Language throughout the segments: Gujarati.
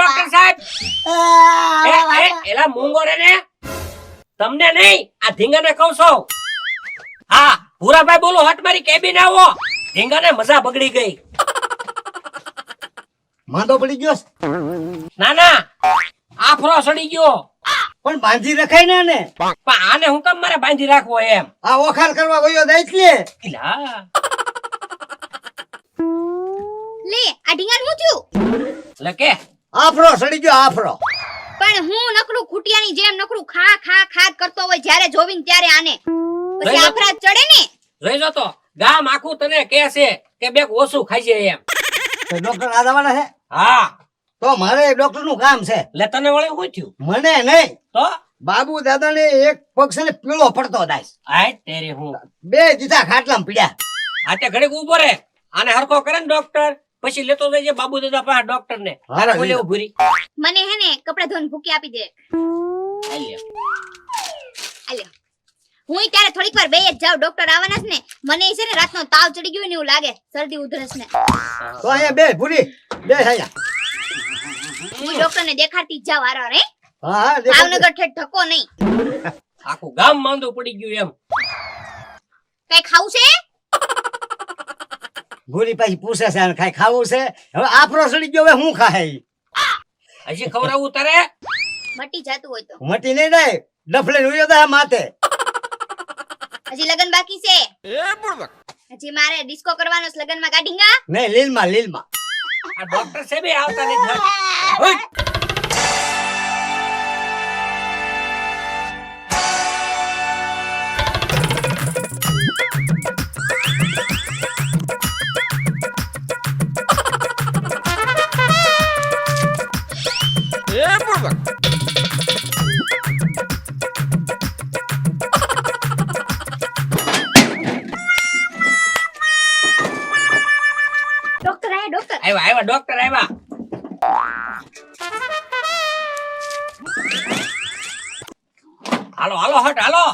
ડોક્ટર સાહેબ એલા મૂંગો રે ને તમને નહીં આ ધીંગાને કહું છું. હા ભૂરાભાઈ બોલો હટ મારી કેબિન આવો. ધીંગાને મજા બગડી ગઈ. માંદો પડી ગયો છે? ના ના આફરો સડી ગયો. પણ બાંધી રખાય ને આને. પણ આને હું કેમ મારે બાંધી રાખવો એમ? આ ઓખાર કરવા ગયો જાય એટલે એલા લે આ ઢીંગાણ હું થયું લે કે આફરો સડી ગયો આફરો. પણ હું નકરું ખૂટિયાની જેમ નકરું ખા ખા ખા કરતો હોય જ્યારે જોવીન ત્યારે આને પછી આફરા ચડે ને. જોઈ જો તો ગામ આખું તને કહે છે કે બેક ઓછું ખાઈ છે એમ. તો ડોક્ટર આ દવાના છે? હા તો મારે ડોક્ટર નું કામ છે. લે તને વળે શું થયું? મને નહીં, તો બાબુ દાદા ને એક પગ છે ને પીળો પડતો દાય. આય તેરી હું બે દીધા ખાટલામાં પીડ્યા. આતે ઘડીક ઊભો રે. આને હરખો કરે ને ડોક્ટર પછી લેતો જજે બાબુ દાદા પાસે ડોક્ટર ને. હા, તારે બોલે ભૂરી મને હે ને કપડા ધોઈને ભૂકી આપી દે. આલ્યો હું ત્યારે થોડીક વાર બેય જ જાવ. ડોક્ટર આવવાના છે ને. મને છે ને રાતનો તાવ ચડી ગયો ને એવું લાગે, શરદી ઉધરસ ને. તો અહીંયા બે ભૂરી બે અહીંયા. હું ડોક્ટર ને દેખાડતી જ જાવ આરો રે. હા હા દેખો. ભાવનગર ઠેઠ ઠકો નહીં. આખું ગામ માંદું પડી ગયું એમ. કઈ ખાવું છે? ભૂરી પાછી પૂછે છે આને કાંઈ ખાવું છે? હવે આફરો સડી ગયો, હવે હું ખાય? હજી ખવડાવવું તારે? મટી જાતું હોય તો. મટી નહીં જાય, ડફલે ઉયો દા માથે. હજી લગન બાકી છે. હજી મારે ડિસ્કો કરવાનો છે લગનમાં કાઢીંગા. નહીં લીલમાં લીલમાં. આ ડોક્ટર છે બે આવતા નથી. ઓય ડોક્ટર આયા ડોક્ટર. આવ્યા આવ્યા ડોક્ટર આવ્યા. હાલો હાલો હટ હાલો.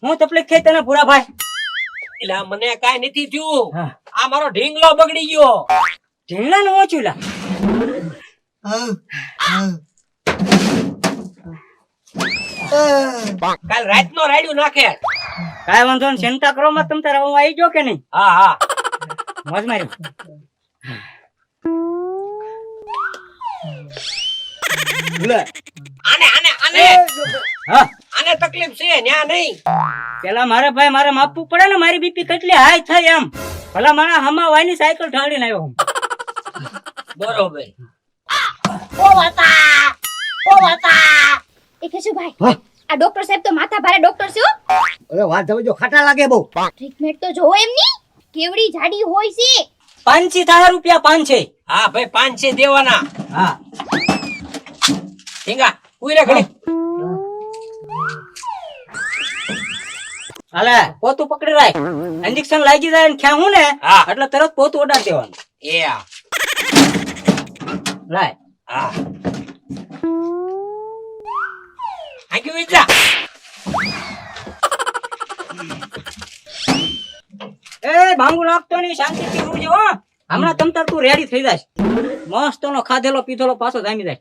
હું તકલીફ થઈ તને ભૂરાભાઈ? એટલે મને કાઈ નથી થયું. હા. આ મારો ઢીંગલો બગડી ગયો. ઢીંગલા નું ઓછું લા. કાલ રાતનો રાડ્યું નાખે. કાંઈ વાંધો નહીં, ચિંતા કરો મત. તમ તારે હું આવી ગયો કે નહીં? હા હા મોજ મારી. લે આને આને આને હા આને તકલીફ છે ન્યા નહીં. પેલા મારે ભાઈ મારે માપવું પડે ને મારી બીપી કેટલી હાઈ થાય એમ. ભલા મારા હમા વાયની સાયકલ ઠાડીને આવ્યો હું. બરોબર. એ કેશુભાઈ આ ડોક્ટર સાહેબ તો માથા ભારે ડોક્ટર છે હો. અરે વાત હવે જો ખાટા લાગે બહુ. ટ્રીટમેન્ટ તો જોવો એમની કેવડી જાડી હોય છે. 5,000 રૂપિયા 5,000. હા ભાઈ 500 દેવાના. હા ઠીંગા ઉઈરે ઘડી. હાલે પોતું પકડી રાખ. ઇન્જેક્શન લાગી જાય ને ખ્યા ને હા. એટલે તરત પોતું ઓડાડ દેવાનું. એ આ. લાય. હા આગ્યું વિચા. એ ભાંગુ નાખતો નહીં, શાંતિથી રૂજે હો. હમણાં તમ તાર તું રેડી થઈ જાય. મસ્ત નો ખાધેલો પીધેલો પાછો જામી જાય.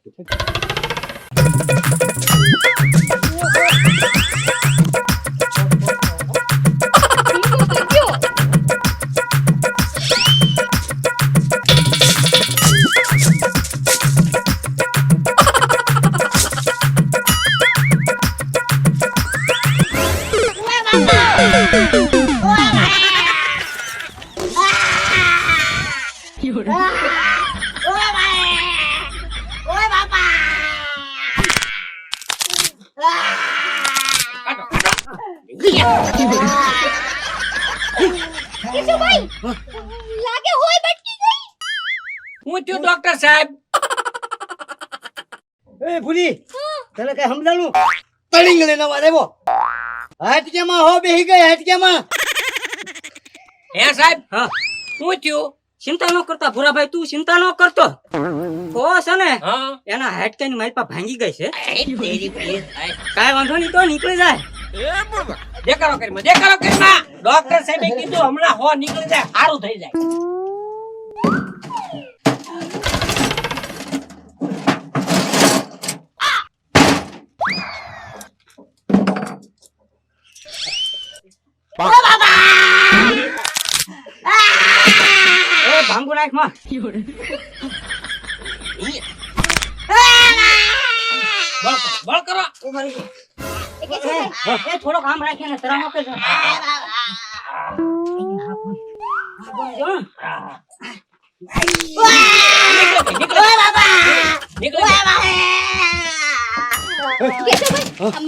કેશુભાઈ લાગે હોય બટકી ગઈ. હું થયું ડોક્ટર સાહેબ? એ ભૂરી તને કઈ સમજાણું? તળીંગ લઈને આવા દેવો. હાટકેમાં હો બેહી ગઈ હાટકેમાં. હે સાહેબ હા હું થયું? ચિંતા ન કરતા ભૂરાભાઈ, તું ચિંતા ન કરતો. તો છે ને હા એના હાડકાની માલપા ભાંગી ગઈ છે. એ તેરી પ્લીઝ. કાંઈ વાંધો નહીં, તો નીકળી જાય. દેખાડો કરીમાં ડોક્ટર સાહેબે કીધું હમણાં હો નીકળી જાય સારું થઈ જાય. એ ભાંગુ નાખ માં બળ કરો. એ કે છે એ થોડો કામ રાખે ને તરા મોકે જો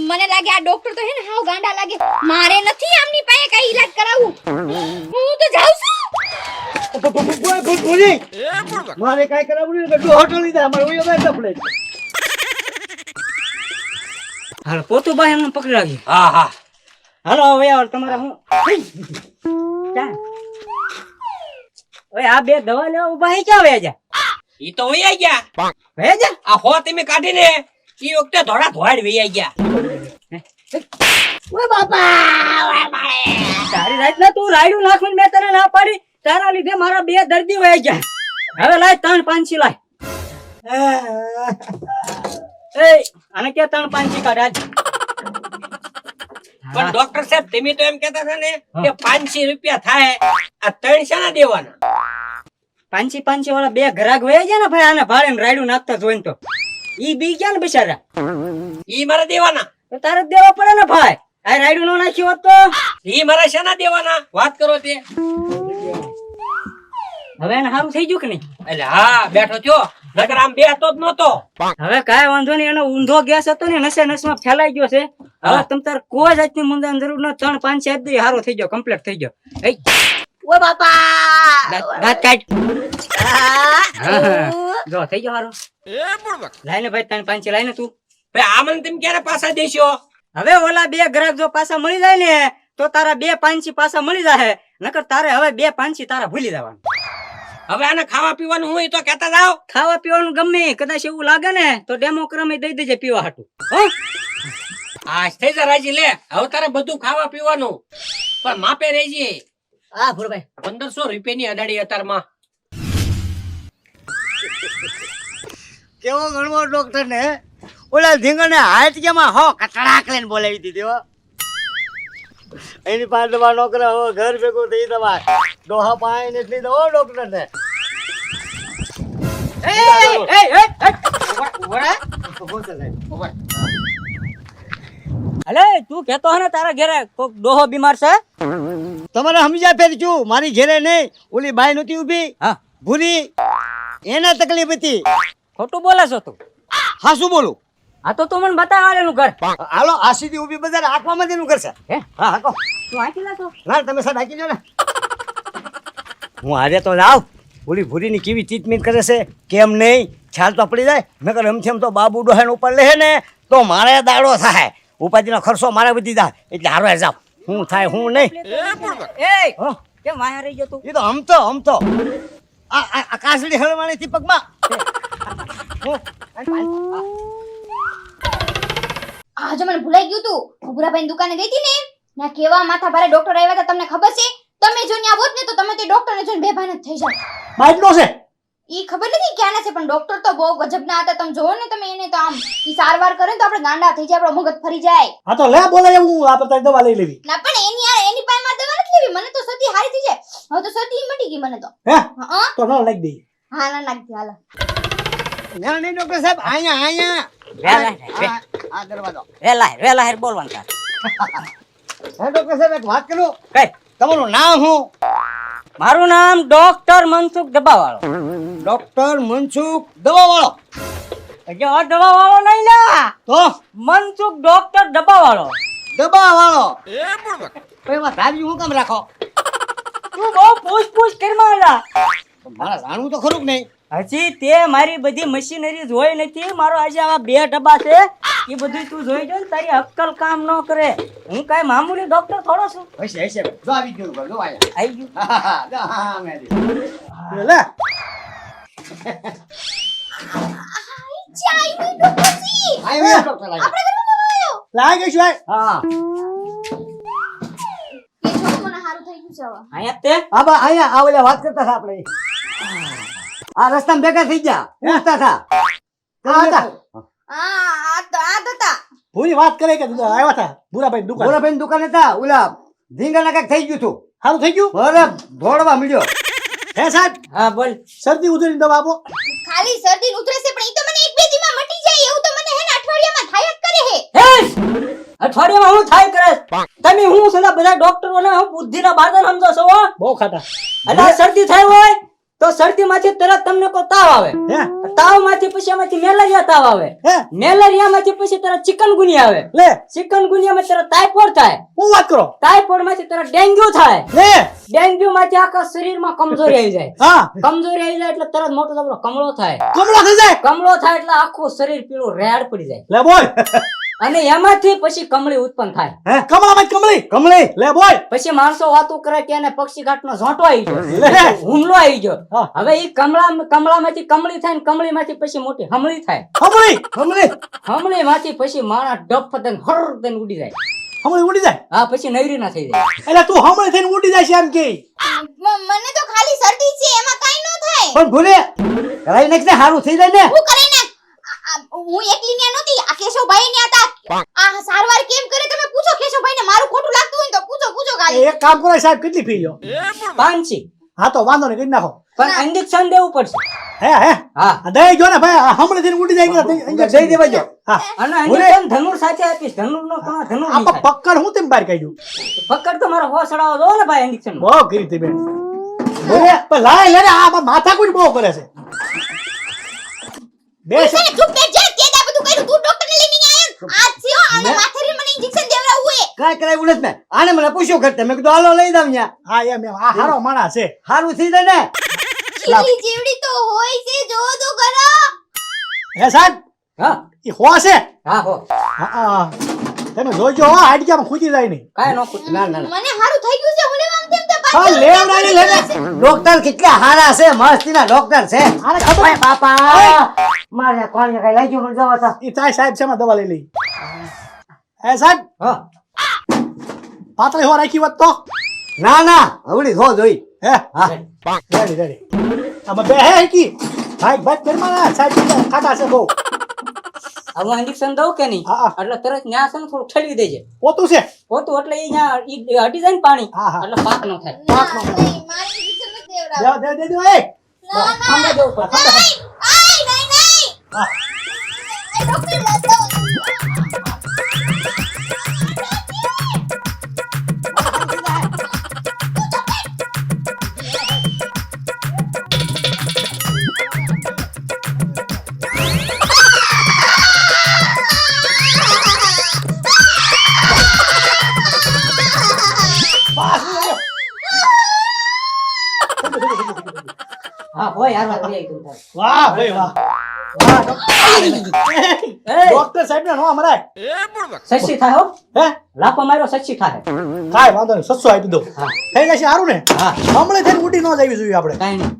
મને લાગે આ ડોક્ટર તો હે ને હાવ ગાંડા લાગે. મારે નથી આમની પાસે કઈ ઈલાજ કરાવવું. હું તો જાઉં છું. ભૂલી મારે કાંઈ કરાવવું નહીં એટલે હોટલ લીધા અમારે ઓયો બે ડફલે હાલ પોતું ભાઈ એમને પકડી રાખી. હા હા હાલો હવે આવો તમારે હું ક્યાં? ઓય આ બે દવા લેવા ઉભા હે ક્યાં વયા જા? ઈ તો વહી ગયા. વયા જા? આ હો તમે કાઢીને ઈ વખતે ધોળા ધોવાડ વહી ગયા. ઓય બાપા તારી રાત ના તું રાયડું નાખીને મેં તને ના પાડી. તારા લીધે મારા બે દર્દી વયા ગયા. હવે લાય 3-5 લાય. એ આને કે 3-5 કાઢ આજ. પણ ડોક્ટર સાહેબ તમે તો એમ કહેતા હતા ને કે 500 રૂપિયા થાય. આ 300 ના દેવાના. 500 વાળા બે ઘરાક વયા ગયા ને ભાઈ આને ભાડે રાયડું નાખતા જોઈને તો ઈ બી ગયા ને બિચારા. ઈ મારે દેવાના. તો તારે દેવા પડે ને ભાઈ. આ રાયડું નો નાખ્યું હોત તો ઈ મારે શેના દેવાના વાત કરો તે. હવે એને સારું થઈ ગયું કે નહીં? એટલે હા બેઠો થયો નકર આમ બેઠો જ નતો. હવે કાંઈ વાંધો નહીં. એનો ઊંધો ગેસ હતો ને નસે નસમાં ફેલાઈ ગયો છે. હવે તમ તાર કોઈ જાતની મુંદાની જરૂર ન. 3-5 આપી દે હારો થઈ ગયો કમ્પ્લીટ થઈ ગયો. એ ઓ બાપા દાંત કાઢ. જો થઈ ગયો હારો. લાઈને ભાઈ 3-5 લાઈને તું. ભાઈ આ મને તમે ક્યારે પાછા દેશો? હવે ઓલા બે ગ્રાહક જો પાછા મળી જાય ને તો તારા 2 5 પાછા મળી જાય. નકર તારે હવે 2 5 તારા ભૂલી જવાનું. હવે આને ખાવા પીવાનું હોય તો કહેતા જાવ. ખાવા પીવાનું ગમે કદાચ એવું લાગે ને તો ડેમોક્રમી દઈ દેજે પીવા હાટું. હો આ થઈ જા રાજી લે. હવે તારે બધું ખાવા પીવાનું પણ માપે રહેજે. હા ભુરભાઈ 1500 રૂપિયાની અડાડી અતારમાં. કેવો ગણવો ડોક્ટર ને ઓલા ધીંગણે હાથ કેમાં હો કટડાક લઈને બોલાવી દીધી હો. એની પાસે દવા નોકરા હો ઘર ભેગું થઈ દવા ડોહા પાણી એટલી દો ડોક્ટર ને. અલે તું કેતો હે ને તારા ઘરે કોક ડોહો બીમાર છે? તમારે સમજ્યા ફેર શું મારી ઘેરે નહીં ઓલી બાઈ નહોતી ઊભી હા ભૂરી એને તકલીફ હતી. ખોટું બોલે છો તું? હા શું બોલું? આ તો તું મને બતાવ એનું ઘર. હાલો આ સીધી ઊભી બજાર આંખમાં એનું કરશે. હે હા હાકો તું આંકી લાતો. ના તમે સાહેબ હાકી લો ને. હું હારે તો લાવ ઓલી ભૂરીની કેવી ટ્રીટમેન્ટ કરે છે કેમ નહીં છાલ તો પડી જાય નકર એમથી તો બાબુ ડોહાને ઉપર લે ને તો મારે દાડો થાય ઉપાધિનો ખર્ચો મારે વધી જાય એટલે હારો જાવ હું થાય હું નહીં. એ હો કેમ વાયા રહી ગયો તું? એ તો હમતો આ કાસડી હળવાણી થી પગમાં આજે મને ભૂલાઈ ગયું તું. હું ભૂરાભાઈ દુકાને ગઈ હતી ને ના કેવા માથા ભારે ડોક્ટર આવ્યા હતા તમને ખબર છે? તમે જો ન્યા હોત ને તો તમે તે ડોક્ટરને જોઈને બેભાન જ થઈ જાવ. બાજનો છે ઈ ખબર નથી ક્યાંના છે પણ ડોક્ટર તો બહુ ગજબના હતા. તમે જોવો ને તમે એને તો આમ ઈ સારવાર કરે ને તો આપણે ગાંડા થઈ જાય આપણો મગજ ફરી જાય. હા તો લે બોલાય હું આ પતા દવા લઈ લેવી. ના પણ એની યાર એની પાસે માર દવા નથી લેવી. મને તો સતી હારી થઈ જાય. હવે તો સતી મટી ગઈ મને તો. હે હા તો ન લાગી દે. હા ના નાખી હાલો. ના નહીં ડોક્ટર સાહેબ અહીંયા આ દરવાજો. વેલા હેર બોલવાનું તાર. હે ડોક્ટર સાહેબ એક વાત કરું કઈ તમારું નામ શું? મારું નામ ડોક્ટર મનસુખ ડબ્બાવાળો. ડોક્ટર મનસુખ દવાવાળો. જો ડબ્બાવાળો નહીં લા તો મનસુખ ડોક્ટર ડબ્બાવાળો. દવાવાળો તો એમાં ધાર્યું હું કામ રાખો? તું બહુ પૂછ કરવા લા. મારા જાણવું તો ખરું કે નહીં? હજી તે મારી બધી મશીનરી જોઈ નથી. મારો આજે આવા 2 ડબ્બા છે એ બધું તું જોઈ જો ને તારી અક્કલ કામ ન કરે. હું કાઈ મામૂલી ડોક્ટર થોડો છું. હશે જો આવી ગયું ઘર જો આયા. આવી ગયું. હા મેં લે ચાઈ ની ડોક્ટરજી આયો ડોક્ટર આયો આપણે ઘરમાં આવ્યો. લાગે છે હા થઈ ગયું છે હવે. અહીંયા તે આ બા અહીંયા આ ઓલા વાત કરતા હતા આપણે આ રસ્તામાં ભેગા થઈ ગયા પૂછતા હતા આ હતા આ હતા પૂરી વાત કરે કે આવ્યા હતા ભૂરાભાઈ દુકાન ભોળાભાઈ દુકાને હતા ઓલા ધીંગાના કાંઈક થઈ ગયું હતું સારું થઈ ગયું બરાબર દોડવા મળ્યો હે સાહેબ હા બોલ શરદી ઉધરીની દવા આપો ખાલી શરદી ઉતરે છે પણ ઈ તો મને એક બે દીમાં મટી જાય એવું તો મને હે ને અઠવાડિયામાં થાય જ કરે હે અઠવાડિયામાં હું થાય કરે તમે હું છે ને બધા ડોક્ટરો ને હું બુદ્ધિના બાદલ સમજો છો હો? બહુ ખાટા એટલે આ શરદી થાય હોય તો શરદી માંથી તરત તમને કોઈ તાવ આવે હે તાવ માંથી પછી એમાંથી મેલેરિયા તાવ આવે હે મેલેરિયા માંથી પછી તરત ચિકનગુનિયા આવે લે ચિકનગુનિયા માં તરત ટાઇફોઇડ થાય હું વાત કરો ટાઇફોઇડ માંથી તરત ડેન્ગ્યુ થાય લે ડેન્ગ્યુ માંથી આખા શરીરમાં કમજોરી આવી જાય હા કમજોરી આવી જાય એટલે તરત મોટો જબરો કમળો થાય કમળો થઈ જાય કમળો થાય એટલે આખું શરીર પીળું રેડ પડી જાય લે બોલ અને એમાંથી પછી કમળી ઉત્પન્ન થાય હે કમળામાં કમળી કમળી લે બોલ પછી માણસો વાતો કરે કે એને પક્ષી ઘાટનો ઝોંટો આવી ગયો લે. હુમલો આવી ગયો હા. હવે ઈ કમળામાંથી કમળી થાય ને કમળીમાંથી પછી મોટી હમળી થાય કમળી કમળી હમળીમાંથી પછી માણસ ડફ દઈને હર દઈને ઉડી જાય હમણી ઉડી જાય હા પછી નૈરી ના થઈ જાય એટલે તું હમણી થઈને ઉડી જાય છે એમ કે મને તો ખાલી શરદી છે એમાં કાઈ ન થાય પણ ભૂલે કરાઈ નાખ ને સારું થઈ જાય ને હું કરે ને હું એકલી ન્યા નહોતી આ કેશવભાઈ ન્યા હતા આ સારવાર કેમ કરે તમે પૂછો કેશવભાઈ ને મારું ખોટું લાગતું હોય ને તો પૂછો ખાલી એક કામ કરો સાહેબ કેટલી ફી લ્યો પાંચી હા તો વાંધો નહીં કરી નાખો પણ ઇન્જેક્શન દેવું પડશે હે હે હા આ દઈ જો ને ભાઈ હમણી થઈને ઉડી જાય કે દઈ દેવા જો હા અને ઇન્જેક્શન ધનુર સાથે આપીશ ધનુર નો કોણ ધનુર નહીં આપા થાય. પક્કડ હું તેમ બહાર કાઢ્યું પકડ તો મારો હો સડાવો દો ને ભાઈ ઇન્જેક્શન બહુ કરી તે બેન બોલે પણ લાય લે ને આ માથા કોઈ બહુ કરે છે બે છે ને ચૂપ બેઠ જા તે દા બધું કર્યું તું ડોક્ટર ને લઈને આવ્યો આ થયો આને માથેરી મને ઇન્જેક્શન દેવડાવવું હે કાંઈ કરાવ્યું નથી મેં આને મને પૂછ્યું કરતે મેં કીધું હાલો લઈ જાવ ન્યા હા એમ એમ આ હારો માણસ છે સારું થઈ જાય ને ચીલી જીવડી તો હોય છે જો તો કરો હે સાહેબ હા એ હો છે હા હો હા તમે જોજો હો હાડક્યામાં ખૂટી જાય નહીં કાઈ નો ખોટું. ના ના ના મને હારું થઈ ગયું છે હું લેવા આમ તેમ તે હા પાછળ લેવડાની લેને ડોક્ટર કેટલા હારા છે મસ્તીના ડોક્ટર છે આને ખબર ઓય બાપા મારે કોણ કઈ લઈ ગયું મને જવા તા એ તાય સાહેબ છે દવા લઈ લઈ હે સાહેબ હા પાતળી હો રાખી વાત તો ના ના હવડી થો જોઈ હે હા રેડી રેડી આમાં બે હે કી ભાઈ ભાઈ કરમાના સાહેબ ખાતા છે બહુ હવે હું ઇન્જેક્શન દઉં કે નહીં હા, હા. એટલે તરત ન્યા છે ને થોડું ઠલવી દેજે પોતું છે પોતું એટલે ઈ ન્યા ઈ હટી જાય ને પાણી હા, હા. એટલે પાક નો થાય ના નહીં મારી ઇન્જેક્શન નથી દેવડાવ દે એ ના ના ખાંભે દેવું પડે નહીં આય નહીં નહીં હા. આ ડોક્ટર લાતો હા હોય હારવા લઈ આવી તું તારે. વાહ ભાઈ વાહ વાહ ડોક્ટર સાહેબ ને નો મરાય સચ્ચી થાય હો હે લાફો માર્યો સચ્ચી થાય કાઈ વાંધો નહીં 700 આપી દો હા થઈ જશે સારું ને હા હમણે થઈને ઉડી ન જવી જોઈએ આપણે કાઈ નહીં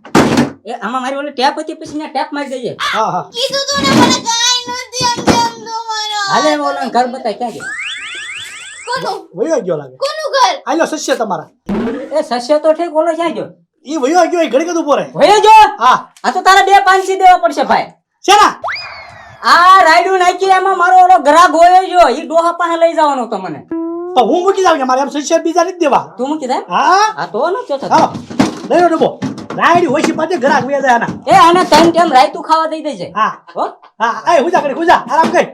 એ આમાં મારી ઓલી ટેપ હતી પછી ન્યા ટેપ મારી દેજે હા હા કીધું તું ને મને કાઈ નથી આમ તેમ તો મારો હાલે ઓલા ઘર બતાય ક્યાં ગયો કોનું વયો ગયો લાગે કોનું ઘર આલ્યો સસ્ય તમારા એ સસ્યો તો ઠીક ઓલો ક્યાં ગયો ઈ વયો ગયો એ ઘડી કદું પોરે હોય જો હા આ તો તારે 2 5 દેવા પડશે ભાઈ શેના આ રાયડું નાખી એમાં મારો ઓલો ગ્રાહક હોય જો ઈ ડોહા પાસે લઈ જવાનો તો મને તો હું મૂકી જાવ કે મારે એમ સસ્ય બીજા નથી દેવા તું મૂકી દે હા આ તો ન ચોથો હા લઈ ડબો રાયડી હોશી પાછે ઘરાક વે જાય આના એ આને ટાઈમ ટાઈમ રાયતું ખાવા દઈ દેજે હા હો હા એ હુજા કરી હુજા આરામ કર